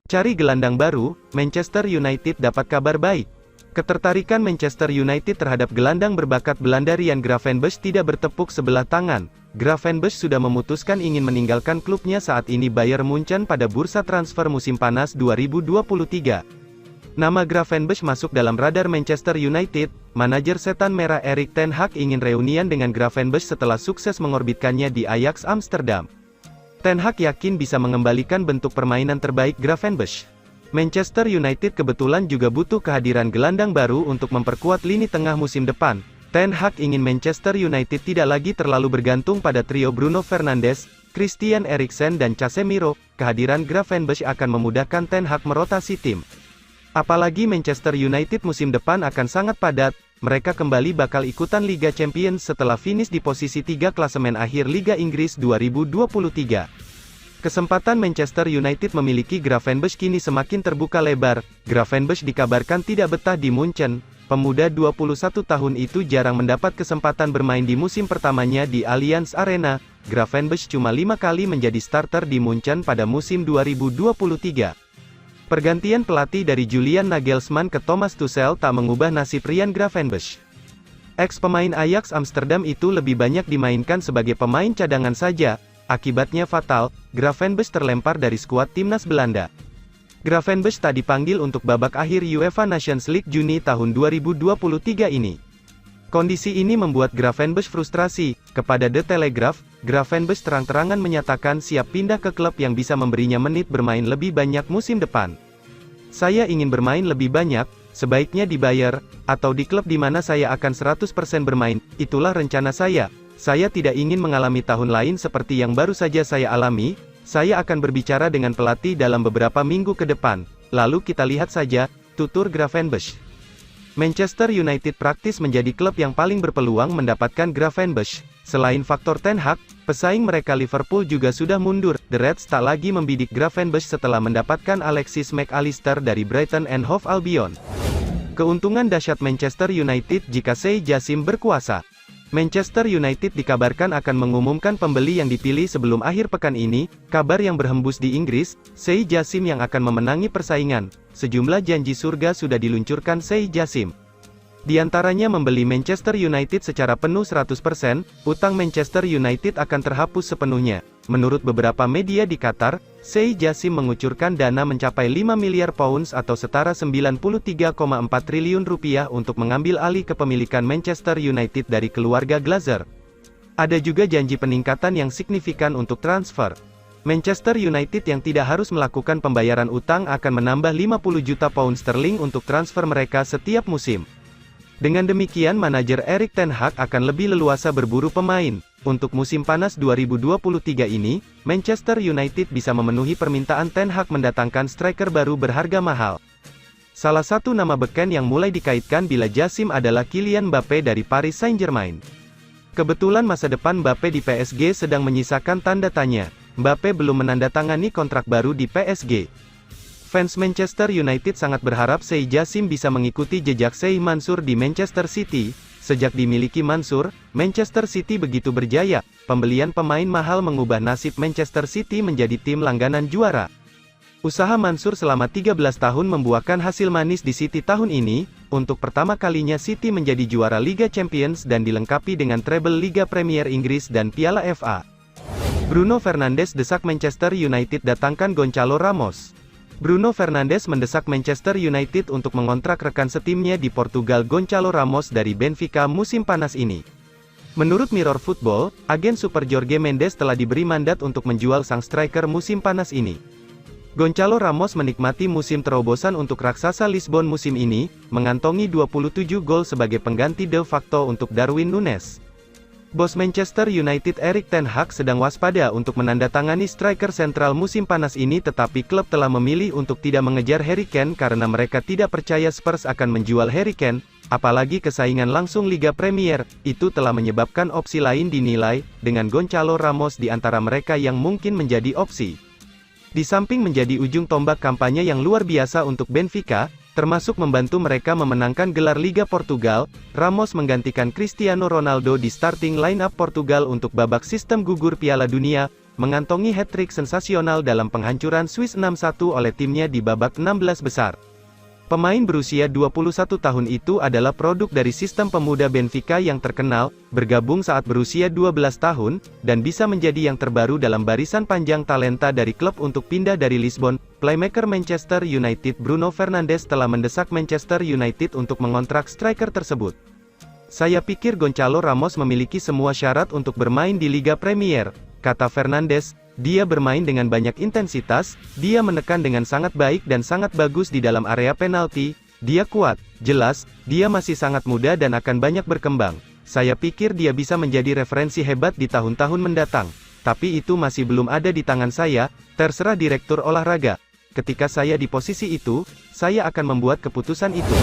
Cari gelandang baru, Manchester United dapat kabar baik. Ketertarikan Manchester United terhadap gelandang berbakat Belanda Ryan Gravenberch tidak bertepuk sebelah tangan. Gravenberch sudah memutuskan ingin meninggalkan klubnya saat ini Bayern Munchen pada bursa transfer musim panas 2023. Nama Gravenberch masuk dalam radar Manchester United. Manajer setan merah Erik ten Hag ingin reunian dengan Gravenberch setelah sukses mengorbitkannya di Ajax Amsterdam. Ten Hag yakin bisa mengembalikan bentuk permainan terbaik Gravenberch. Manchester United kebetulan juga butuh kehadiran gelandang baru untuk memperkuat lini tengah musim depan. Ten Hag ingin Manchester United tidak lagi terlalu bergantung pada trio Bruno Fernandes, Christian Eriksen dan Casemiro. Kehadiran Gravenberch akan memudahkan Ten Hag merotasi tim. Apalagi Manchester United musim depan akan sangat padat. Mereka kembali bakal ikutan Liga Champions setelah finish di posisi 3 klasemen akhir Liga Inggris 2023. Kesempatan Manchester United memiliki Gravenberch kini semakin terbuka lebar. Gravenberch dikabarkan tidak betah di Munchen. Pemuda 21 tahun itu jarang mendapat kesempatan bermain di musim pertamanya di Allianz Arena. Gravenberch cuma 5 kali menjadi starter di Munchen pada musim 2023. Pergantian pelatih dari Julian Nagelsmann ke Thomas Tuchel tak mengubah nasib Ryan Gravenberch. Ex-pemain Ajax Amsterdam itu lebih banyak dimainkan sebagai pemain cadangan saja. Akibatnya fatal, Gravenberch terlempar dari skuad timnas Belanda. Gravenberch tak dipanggil untuk babak akhir UEFA Nations League Juni tahun 2023 ini. Kondisi ini membuat Gravenberch frustrasi. Kepada The Telegraph, Gravenberch terang-terangan menyatakan siap pindah ke klub yang bisa memberinya menit bermain lebih banyak musim depan. Saya ingin bermain lebih banyak, sebaiknya di Bayern, atau di klub di mana saya akan 100% bermain, itulah rencana saya. Saya tidak ingin mengalami tahun lain seperti yang baru saja saya alami. Saya akan berbicara dengan pelatih dalam beberapa minggu ke depan. Lalu kita lihat saja, tutur Gravenberch. Manchester United praktis menjadi klub yang paling berpeluang mendapatkan Gravenberch. Selain faktor Ten Hag, pesaing mereka Liverpool juga sudah mundur. The Reds tak lagi membidik Gravenberch setelah mendapatkan Alexis Mac Allister dari Brighton and Hove Albion. Keuntungan dahsyat Manchester United jika Sheikh Jassim berkuasa. Manchester United dikabarkan akan mengumumkan pembeli yang dipilih sebelum akhir pekan ini. Kabar yang berhembus di Inggris, Sheikh Jassim yang akan memenangi persaingan. Sejumlah janji surga sudah diluncurkan Sheikh Jassim. Di antaranya membeli Manchester United secara penuh 100%, utang Manchester United akan terhapus sepenuhnya. Menurut beberapa media di Qatar, Sheikh Jassim mengucurkan dana mencapai 5 miliar pounds atau setara 93,4 triliun rupiah untuk mengambil alih kepemilikan Manchester United dari keluarga Glazer. Ada juga janji peningkatan yang signifikan untuk transfer. Manchester United yang tidak harus melakukan pembayaran utang akan menambah 50 juta pound sterling untuk transfer mereka setiap musim. Dengan demikian manajer Erik ten Hag akan lebih leluasa berburu pemain. Untuk musim panas 2023 ini, Manchester United bisa memenuhi permintaan Ten Hag mendatangkan striker baru berharga mahal. Salah satu nama beken yang mulai dikaitkan bila Jassim adalah Kylian Mbappe dari Paris Saint-Germain. Kebetulan masa depan Mbappe di PSG sedang menyisakan tanda tanya. Mbappe belum menandatangani kontrak baru di PSG. Fans Manchester United sangat berharap Sheikh Jassim bisa mengikuti jejak Sheikh Mansour di Manchester City. Sejak dimiliki Mansour, Manchester City begitu berjaya. Pembelian pemain mahal mengubah nasib Manchester City menjadi tim langganan juara. Usaha Mansour selama 13 tahun membuahkan hasil manis di City tahun ini. Untuk pertama kalinya City menjadi juara Liga Champions dan dilengkapi dengan treble Liga Premier Inggris dan Piala FA. Bruno Fernandes desak Manchester United datangkan Gonçalo Ramos. Bruno Fernandes mendesak Manchester United untuk mengontrak rekan setimnya di Portugal Gonçalo Ramos dari Benfica musim panas ini. Menurut Mirror Football, agen super Jorge Mendes telah diberi mandat untuk menjual sang striker musim panas ini. Gonçalo Ramos menikmati musim terobosan untuk raksasa Lisbon musim ini, mengantongi 27 gol sebagai pengganti de facto untuk Darwin Núñez. Bos Manchester United Erik ten Hag sedang waspada untuk menandatangani striker sentral musim panas ini, tetapi klub telah memilih untuk tidak mengejar Harry Kane karena mereka tidak percaya Spurs akan menjual Harry Kane, apalagi kesaingan langsung Liga Premier. Itu telah menyebabkan opsi lain dinilai, dengan Gonçalo Ramos di antara mereka yang mungkin menjadi opsi. Di samping menjadi ujung tombak kampanye yang luar biasa untuk Benfica, termasuk membantu mereka memenangkan gelar Liga Portugal, Ramos menggantikan Cristiano Ronaldo di starting line-up Portugal untuk babak sistem gugur Piala Dunia. mengantongi hat-trick sensasional dalam penghancuran Swiss 6-1 oleh timnya di babak 16 besar. Pemain berusia 21 tahun itu adalah produk dari sistem pemuda Benfica yang terkenal, bergabung saat berusia 12 tahun, dan bisa menjadi yang terbaru dalam barisan panjang talenta dari klub untuk pindah dari Lisbon. Playmaker Manchester United Bruno Fernandes telah mendesak Manchester United untuk mengontrak striker tersebut. "Saya pikir Gonçalo Ramos memiliki semua syarat untuk bermain di Liga Premier," kata Fernandes. "Dia bermain dengan banyak intensitas, dia menekan dengan sangat baik dan sangat bagus di dalam area penalti, dia kuat, jelas, dia masih sangat muda dan akan banyak berkembang. Saya pikir dia bisa menjadi referensi hebat di tahun-tahun mendatang. Tapi itu masih belum ada di tangan saya, terserah direktur olahraga. Ketika saya di posisi itu, saya akan membuat keputusan itu."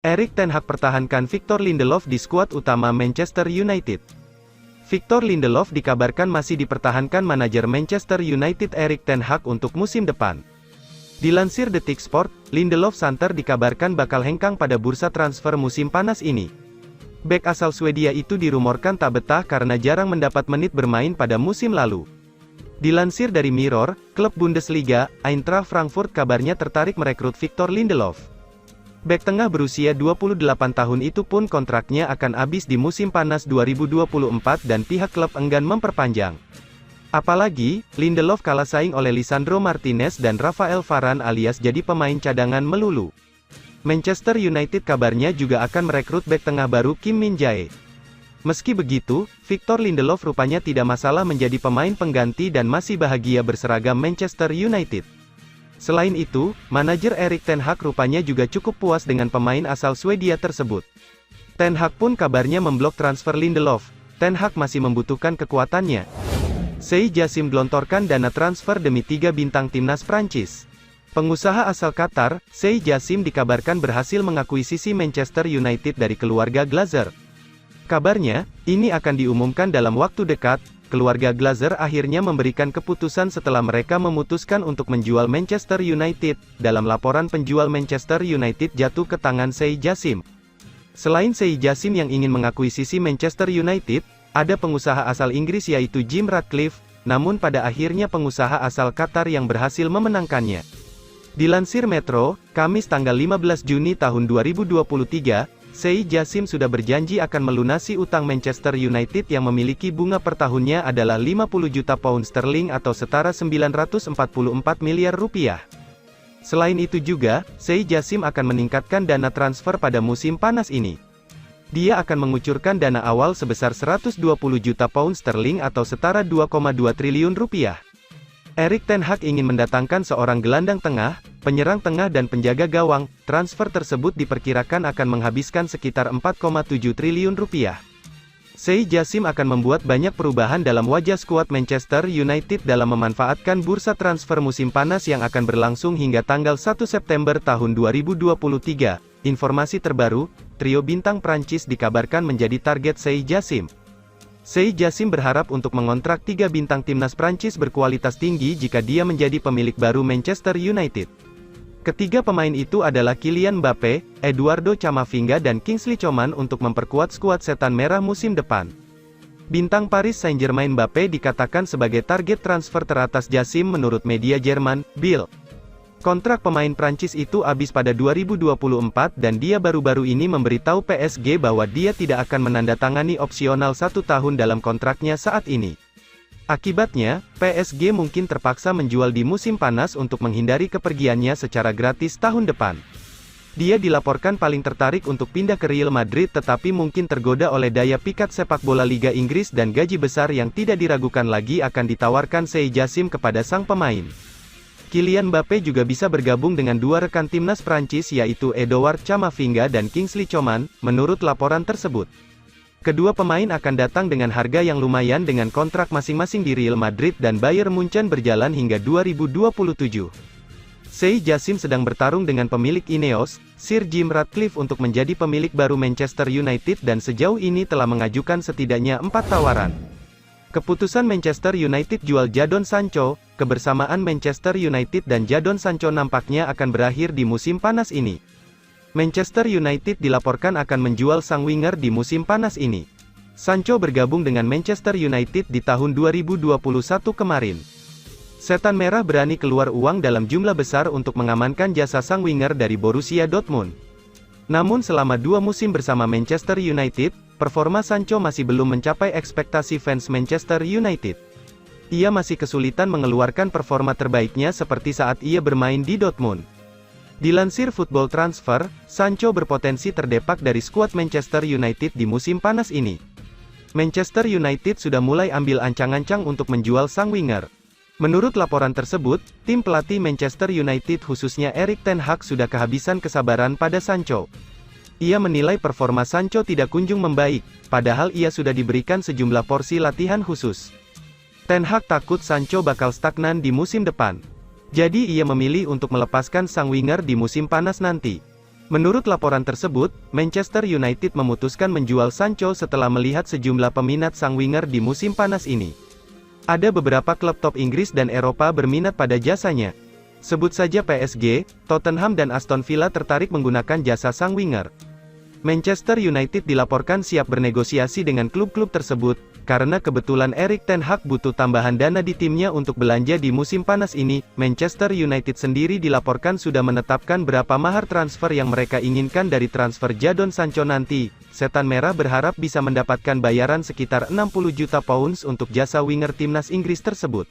Erik ten Hag pertahankan Victor Lindelof di skuad utama Manchester United. Victor Lindelof dikabarkan masih dipertahankan manajer Manchester United Erik ten Hag untuk musim depan. Dilansir Detik Sport, Lindelof santer dikabarkan bakal hengkang pada bursa transfer musim panas ini. Bek asal Swedia itu dirumorkan tak betah karena jarang mendapat menit bermain pada musim lalu. Dilansir dari Mirror, klub Bundesliga, Eintracht Frankfurt kabarnya tertarik merekrut Victor Lindelof. Bek tengah berusia 28 tahun itu pun kontraknya akan habis di musim panas 2024 dan pihak klub enggan memperpanjang. Apalagi, Lindelof kalah saing oleh Lisandro Martinez dan Rafael Varane alias jadi pemain cadangan melulu. Manchester United kabarnya juga akan merekrut bek tengah baru Kim Min-jae. Meski begitu, Victor Lindelof rupanya tidak masalah menjadi pemain pengganti dan masih bahagia berseragam Manchester United. Selain itu, manajer Erik ten Hag rupanya juga cukup puas dengan pemain asal Swedia tersebut. Ten Hag pun kabarnya memblok transfer Lindelof. Ten Hag masih membutuhkan kekuatannya. Sei Jassim gelontorkan dana transfer demi 3 bintang timnas Prancis. Pengusaha asal Qatar, Sei Jassim dikabarkan berhasil mengakuisisi Manchester United dari keluarga Glazer. Kabarnya, ini akan diumumkan dalam waktu dekat. Keluarga Glazer akhirnya memberikan keputusan setelah mereka memutuskan untuk menjual Manchester United. Dalam laporan penjual Manchester United jatuh ke tangan Sei Jassim. Selain Sei Jassim yang ingin mengakuisisi Manchester United, ada pengusaha asal Inggris yaitu Jim Ratcliffe, namun pada akhirnya pengusaha asal Qatar yang berhasil memenangkannya. Dilansir Metro, Kamis tanggal 15 Juni tahun 2023, Sei Jassim sudah berjanji akan melunasi utang Manchester United yang memiliki bunga per tahunnya adalah 50 juta pound sterling atau setara 944 miliar rupiah. Selain itu juga, Sei Jassim akan meningkatkan dana transfer pada musim panas ini. Dia akan mengucurkan dana awal sebesar 120 juta pound sterling atau setara 2,2 triliun rupiah. Erik ten Hag ingin mendatangkan seorang gelandang tengah, penyerang tengah dan penjaga gawang. Transfer tersebut diperkirakan akan menghabiskan sekitar 4,7 triliun rupiah. Sei Jassim akan membuat banyak perubahan dalam wajah skuad Manchester United dalam memanfaatkan bursa transfer musim panas yang akan berlangsung hingga tanggal 1 September tahun 2023. Informasi terbaru, trio bintang Prancis dikabarkan menjadi target Sei Jassim. Sei Jassim berharap untuk mengontrak 3 bintang timnas Prancis berkualitas tinggi jika dia menjadi pemilik baru Manchester United. Ketiga pemain itu adalah Kylian Mbappe, Eduardo Camavinga dan Kingsley Coman untuk memperkuat skuad setan merah musim depan. Bintang Paris Saint-Germain Mbappe dikatakan sebagai target transfer teratas Jassim menurut media Jerman, Bild. Kontrak pemain Prancis itu habis pada 2024 dan dia baru-baru ini memberitahu PSG bahwa dia tidak akan menandatangani opsional 1 tahun dalam kontraknya saat ini. Akibatnya, PSG mungkin terpaksa menjual di musim panas untuk menghindari kepergiannya secara gratis tahun depan. Dia dilaporkan paling tertarik untuk pindah ke Real Madrid tetapi mungkin tergoda oleh daya pikat sepak bola Liga Inggris dan gaji besar yang tidak diragukan lagi akan ditawarkan Sei Jassim kepada sang pemain. Kylian Mbappe juga bisa bergabung dengan 2 rekan timnas Prancis yaitu Edouard Camavinga dan Kingsley Coman, menurut laporan tersebut. Kedua pemain akan datang dengan harga yang lumayan dengan kontrak masing-masing di Real Madrid dan Bayern Munchen berjalan hingga 2027. Sei Jassim sedang bertarung dengan pemilik Ineos, Sir Jim Ratcliffe untuk menjadi pemilik baru Manchester United dan sejauh ini telah mengajukan setidaknya 4 tawaran. Keputusan Manchester United jual Jadon Sancho, kebersamaan Manchester United dan Jadon Sancho nampaknya akan berakhir di musim panas ini. Manchester United dilaporkan akan menjual sang winger di musim panas ini. Sancho bergabung dengan Manchester United di tahun 2021 kemarin. Setan Merah berani keluar uang dalam jumlah besar untuk mengamankan jasa sang winger dari Borussia Dortmund. Namun selama 2 musim bersama Manchester United, performa Sancho masih belum mencapai ekspektasi fans Manchester United. Ia masih kesulitan mengeluarkan performa terbaiknya seperti saat ia bermain di Dortmund. Dilansir Football Transfer, Sancho berpotensi terdepak dari skuad Manchester United di musim panas ini. Manchester United sudah mulai ambil ancang-ancang untuk menjual sang winger. Menurut laporan tersebut, tim pelatih Manchester United khususnya Erik ten Hag sudah kehabisan kesabaran pada Sancho. Ia menilai performa Sancho tidak kunjung membaik, padahal ia sudah diberikan sejumlah porsi latihan khusus. Ten Hag takut Sancho bakal stagnan di musim depan. Jadi ia memilih untuk melepaskan sang winger di musim panas nanti. Menurut laporan tersebut, Manchester United memutuskan menjual Sancho setelah melihat sejumlah peminat sang winger di musim panas ini. Ada beberapa klub top Inggris dan Eropa berminat pada jasanya. Sebut saja PSG, Tottenham dan Aston Villa tertarik menggunakan jasa sang winger. Manchester United dilaporkan siap bernegosiasi dengan klub-klub tersebut, karena kebetulan Erik ten Hag butuh tambahan dana di timnya untuk belanja di musim panas ini. Manchester United sendiri dilaporkan sudah menetapkan berapa mahar transfer yang mereka inginkan dari transfer Jadon Sancho nanti. Setan Merah berharap bisa mendapatkan bayaran sekitar 60 juta pounds untuk jasa winger timnas Inggris tersebut.